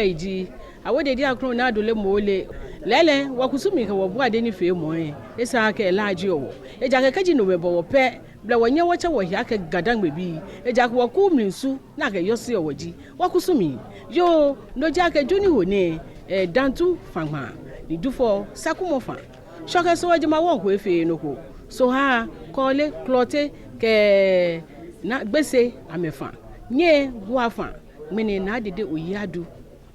iji awode di akro na adole mole lele wakusumi ka wo buade ni fe mo esa ka elaji owo eja ka kaji no mebo wo pe bla wonye wo che wo hia ka gadan bebi eja ka waku minsu na ka yosi owoji wakusumi yo no ja ka juni hone dantu fama ni dufo sakumofa shoka so wajima wo ko efe no ko so ha kole clote ke na gbese amefa nye guafa mene na dede oyadu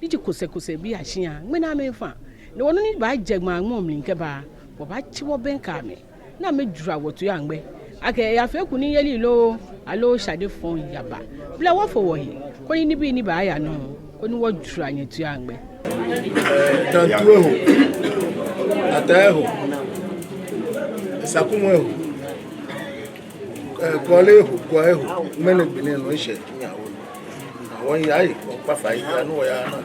niji kose bi ahia mena amefa ne wono ni ba jegma mom linke ba wo ba chiwo benka me na medura wotu ya ngbe ake ya fe kuni yeli lo alo shade fon yaba bla wo fo wo hi ko ni bi ni ba ya no ko ni wo dura nyetu ya ngbe tantu eho ata eho sakumo eho kole eho kwa eho mene bine no ise nyawo awon ya yi ko pa fa ya no ya na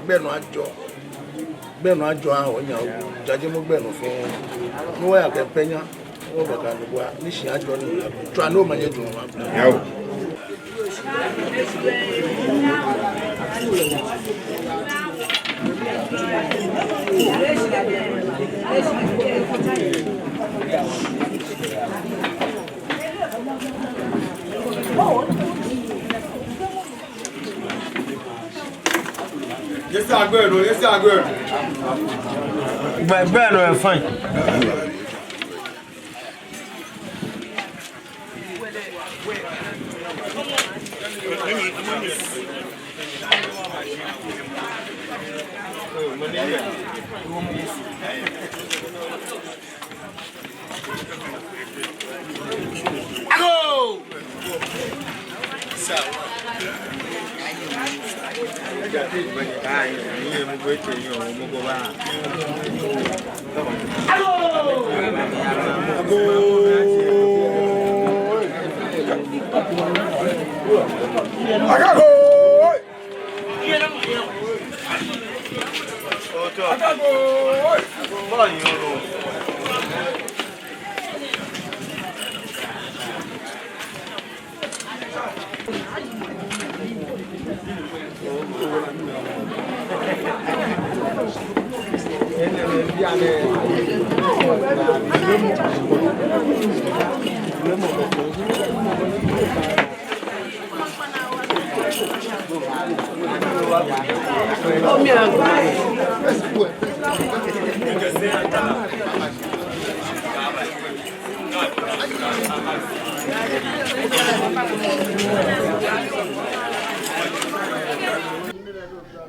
gbenu ajo awon nyawo jaje mo gbenu fun no ya ke penya wo be ka lugwa ni si ajo ni tra no ma ye dun wa yawo Yes, I'm good. Yes, I'm good. But better, fine.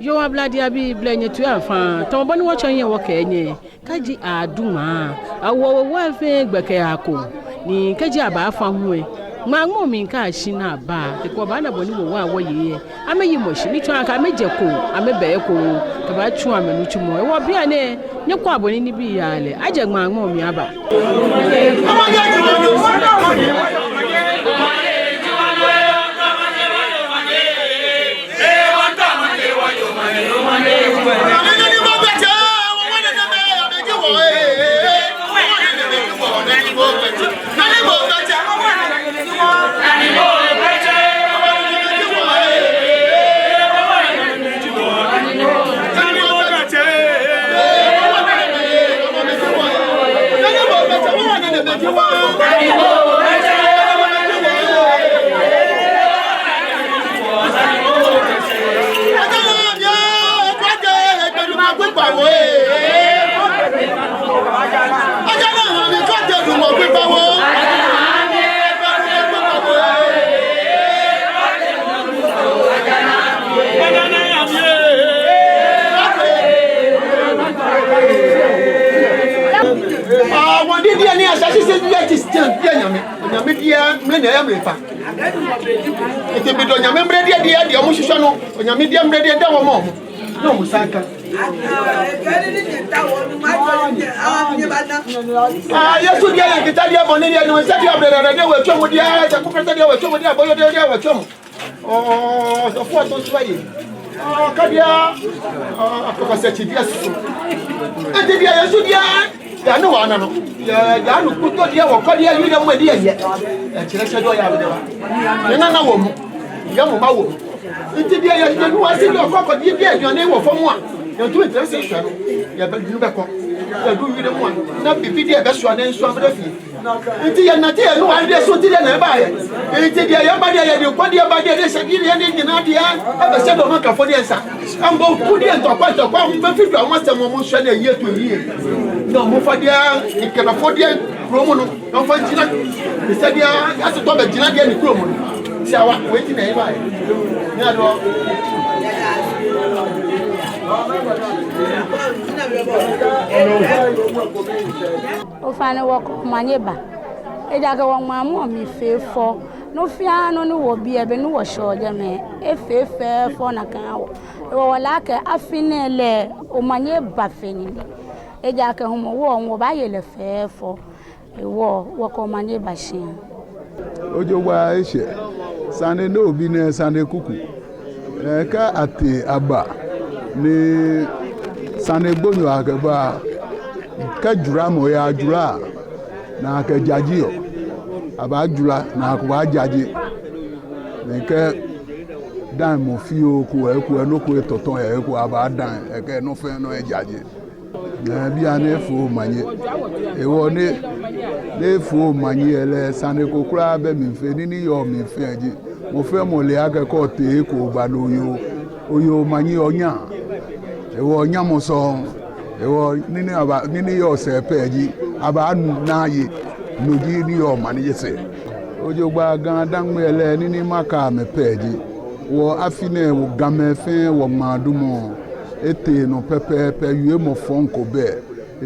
yo abladi abi blenye tu afa ton boni wo chan ye wo kenye kaji aduma awo wo fe gbeke ako ni kaji aba afa hu ma mo mi ka shi na ba te ko ba na boni wo wa wo ye ameyi mo shi ni twa ka meje ko amebe ko ka ba chu amenu chu mo wo bia ne nye ko aboni ni bi ya le aje ma mo mi aba Yesu dia kita dia boni dia no se dia brere dia we twom dia se ko dia we twom dia boyo dia we twom so fo to so yi ka dia ko se ti dia so enti dia Yesu dia ya no wa na no ya no kuto dia wo ko dia yu dia mo dia ye e kire se do ya be wa na wo mu ya mo ma wo Nti dia ya no wasi do kokko di dia adwane wo famu a ya tu interest hwa no ya ba dinu be ko ya du wi de mu a na bibi dia be so na nso amda fi nti ya na te no ade so ti dia na ba ya nti dia ya ba dia ya de kwa dia ba dia de se dia ne nyina dia aba se do maka fo dia nsa ambo ku dia ntokwa be fi do mo se mo hwa na yie to yie no mo fa dia ikeba fo dia kromo no no fa jina se dia aso to be jina dia ni kromo no si awa weti na iba ni ado o fane wo ko manyeba e ja ke wo mamu mi fefo no fia no no wo bia be no wo shoje me e fefo na kan wo wala ke afinele o manyeba feni e ja ke homo wo ba yele fefo e wo ko manyeba shin ojo wa ishe sane no bi ne sane kuku ka ati aba ni sane gbonyo agaba ka jura mo ya jura na ka jajiyo aba jura na ko ajaji ne ka dan mo fio ko e ko no ko toton e ko aba dan e ka no fe no e jaji na bi ane fo manye e wo ne fo manye ele sane ko kura be mi fe ni yo mi fe aji mo fe mo le aga ko te ko ba no oyo manye onya e wo onya mo so e wo nini yo se pe aji aba anu na ye no ji ni yo manye se ojo gba gan dan mo ele nini maka me pe aji wo afine wo gamefe wo madumo ete no pepe yue mo fonko be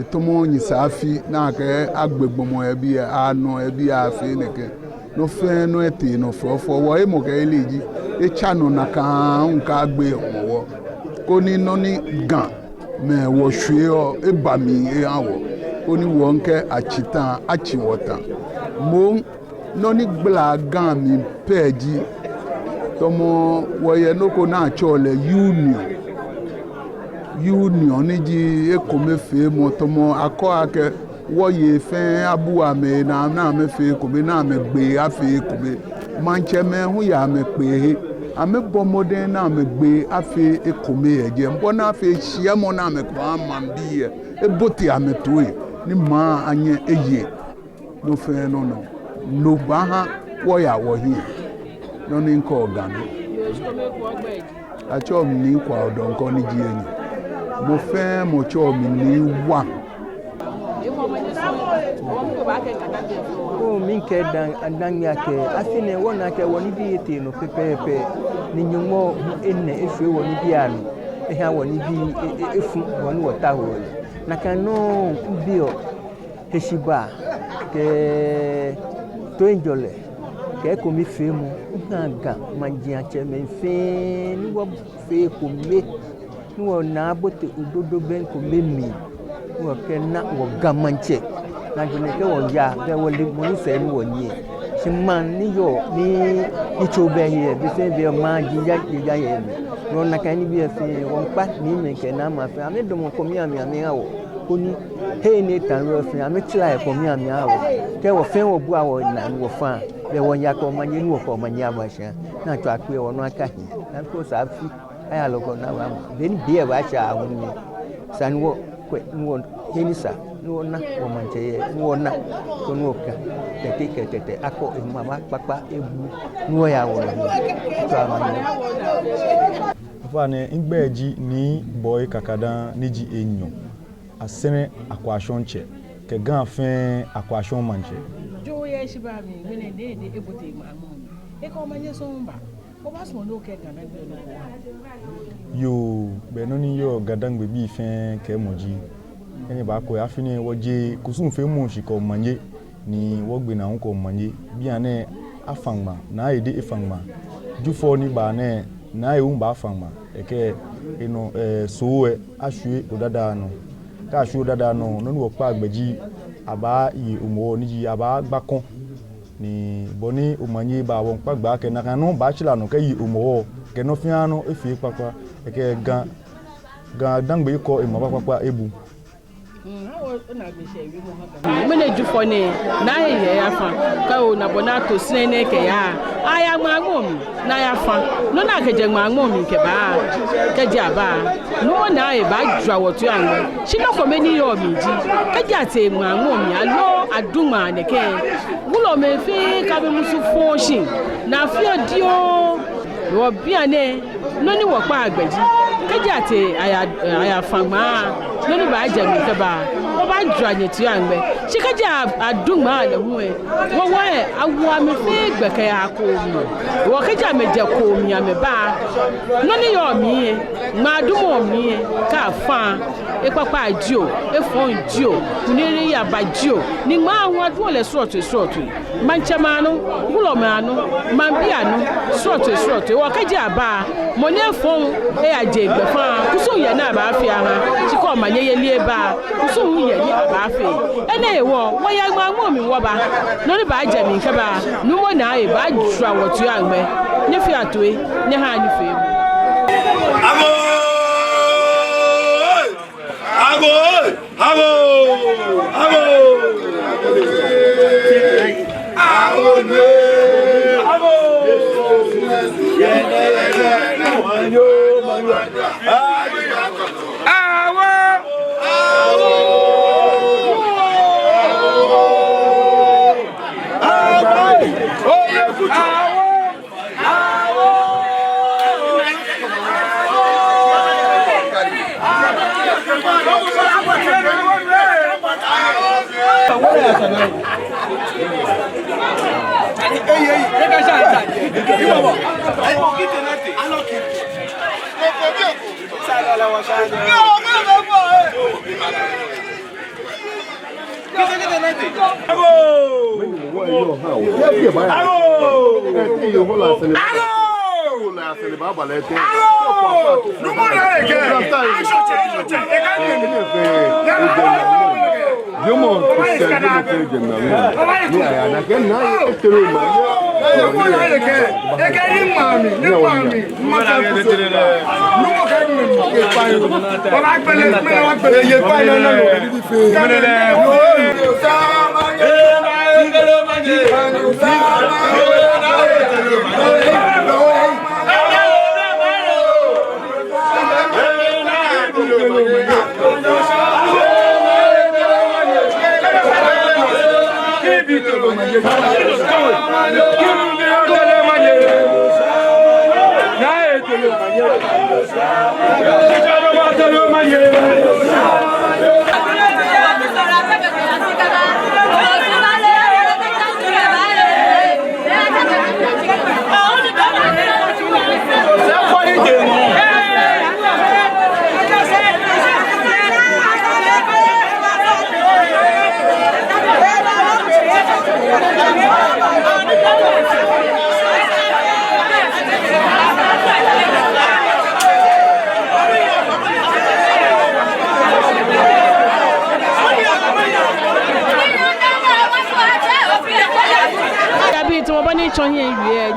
etomo nyisafi na ke agbegbomo ebi ano ebi afi neke no fe no ete no fofo wo e mo ke eleji e chano na kan nka agbe owo ko ni no ni gan me wo hwe o e ba mi e awo ko ni wo nke achitan achiwota mo no ni gbla gan mi peji tomo wo ye no ko na chole union ni ji ekomefe motomo akọ ake woye fe abu ame na me fe ko be na me gbe afi ko be manche me hu ya me pe ame bomode na me gbe afi ekome eje mbo na afi hia mo na me kwa mambie eboti ame toyi ni ma anye eye no fe no ba ha wo ya wo hi no ni nko ogano acho mi kwa odonko ni ji enyi mo fẹ́ mo cho mi ni wa o mi ke dan ya ke afine wona ke woni bi ete no pepepe ni nyumo enne efe woni bi anu e ha woni bi efu woni wota ho na kan no bio heshiba ke to enjole ke ko mi fe mu ganga manjia che me fe ni wo fe ko me nuo na bote udodo ben ko memi nuo ke na wo gamanche na jene ke wo ya be wo le mo se ni wo ni chiman ni yo ni chobe here be se be ma ji ya ye no na kan ni bi fe wo pa ni me ke na ma fe ame do mo ko mi ami awo ko ni he ni tan ro fe ame try ko mi ami awo ke wo fe wo bu awo na wo fa be wo ya ko ma ni wo ko ma nya ba sha na to akwe wo no aka hi na ko sa fi aya logo na wa ben biya ba cha wonni sanwo ko nuwo henisa nuwo na wo manche nuwo na ko nuwo ka tete ako mama papa ebu nuwo ya wo to amani fane ingbeji ni boy kakada niji enyo asene akwashonche ke ganfen akwashon manche jo ye shiba mi mene de ebote mamu e ko manye so mba yo benoni yo gadangbe bi fen ke moji eni ba ko afini woje kusun fe mu shiko manye ni wogbe na nko manye bi ane afangma na ede ifangma jufo ni ba ne na ewu ba afangma eke eno sowe ahwe odada no ka ahwe odada no no wo pa agbeji aba yi umo ni ji aba gbakon ni boni umanye ba won pagba ke na kanu ba chila no ke yi umo ke no fiano efi papa ke ga dangbe ko e mo papa ebu mene jufo ne na ye ya fa ka o na bona to sene ke ya aya ngam na ya fa no na ke je ngam ke ba ke je aba no na e ba dwa wotu an shi na ko meni yo mi ji ke je ate ngam ya lo aduma ne ke gulo me fi ka be musu fo shi na fi odio wo bia ne no ni wo pa agbaji ke je ate aya fa ma no ni ba je mi ke ba ba dwa nyetu angbe shikaja aduma le hu e wo awu ame fe gbeke ya ko mi wo kaja meje ko mi ame ba no ni yo mi ma adumo mi ka fa e papa ajio e fon jio kuniri ya ba jio ni ma awu adu le soroto manchama no gulo ma no mambia no soroto wo kaja ba mo ne fon e aje gbe fa kuso ye na ba afia ha chiko ma ye lie ba kuso ye ni abafe ene ewo wo ya gba mi wo ba no ni ba je mi nke ba nu mo na e ba dra wotu angbe ne fi atoe ne ha ni fe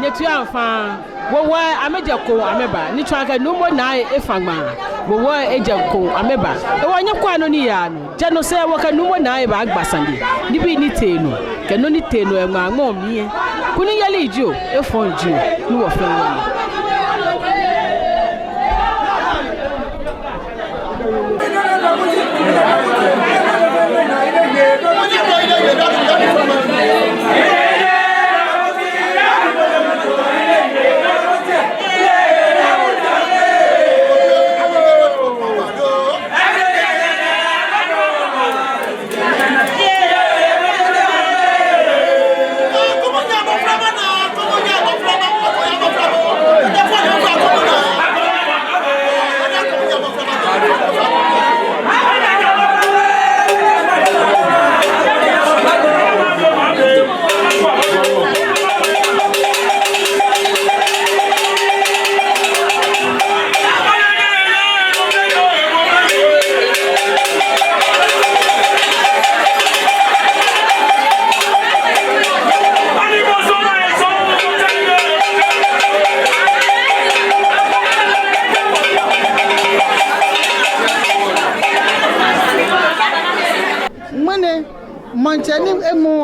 nyetu anfa wo ameje ko ameba ni twaka no mo na efagma wo eje ko ameba e wo nyekwa no ni ya no je no se wo ka no mo na e ba agbasande ni bi ni tenu ke no ni tenu e ma ngom mi kuni yale ijio e fon ijio ni wo fe wo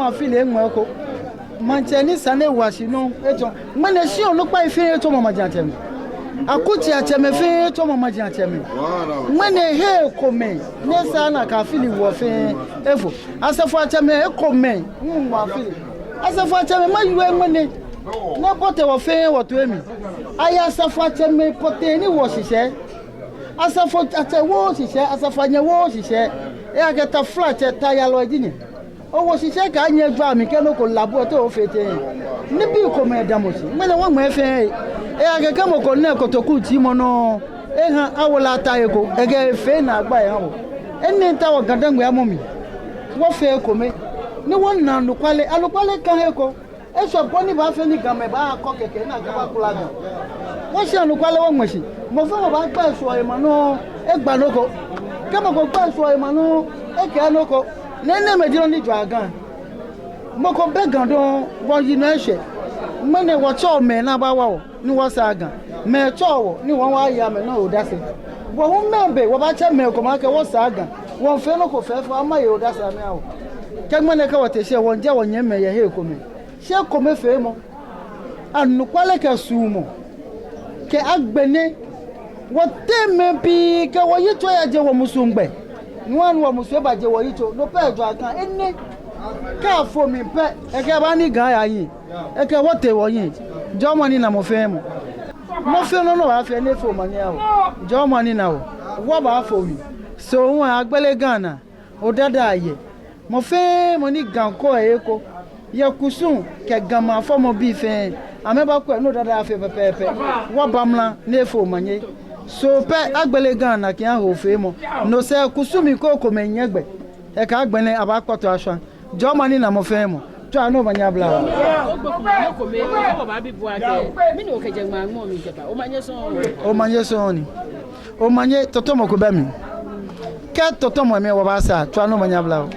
afile ngwako mancheni sane washino eto mane shi onu pa ife to mama jatem akuti ateme fe to mama jatem mane he kome ne sana ka afili wo fe efo asafo ateme e kome mu afili asafo ateme mayuwe mane na pote wo fe wo to emi aya asafo ateme pote ni wo sise asafo atewo sise asafo anyewo sise e ageta flat ta ya lo edini owo sise ka anye ju ami ke no ko labo to fete ni bi ko me damosi mele won mo efe e ageka mo ko ne ko to ku ti mo no e han awola ta eko ege fe na agba e han wo eni ta wo gadangwe amomi wo fe ko me ni won na nukwale anukwale kan eko e so bo ni ba fe ni game ba ko keke na ga ba kula ga wo se anukwale wo mo si mo fe mo ba gba so e mo no e gba loko kama ko gba so e mo no e ke loko nene me diro ni dragon mo ko be gandon wo yi na se mene wo cho me na ba wa o ni wo sa gan me cho wo ni won wa ya me na o da se wo hu membe wo ba che me ko ma ke wo sa gan won fe no ko fe fo ama ye o da sa me awo ke mene ka wo te se won je won yen me ye he ko me se ko me fe mo anu kwale ke sumo ke agbene wo te me bi ke wo yi to ya je wo musungbe nwan wo musu ba je wo yi to no pe jo agan enne ka fo mi pe e ke ba ni gan ya yin e ke wo te wo yin jo mo ni na mo fe mo no wa fe ne fo mo ni awo jo mo ni na wo ba fo mi so won agbele gan na o dada aye mo fe mo ni gan ko e ko ye kusun ke gan ma fo mo bi fe ameba ko no dada fe pepe wo bamla ne fo mo ni so pe agbele gan na ki an ho fe mo no se kusumi ko ko menyegbe e ka agbene abakoto aso jo mani na mo fe mo to anu banya bla ko me ko ba bi bu ake mi ni o keje gba mo mi jeba o manye so ni o manye toto mo ko be mi ke toto mo me wo ba sa to anu banya bla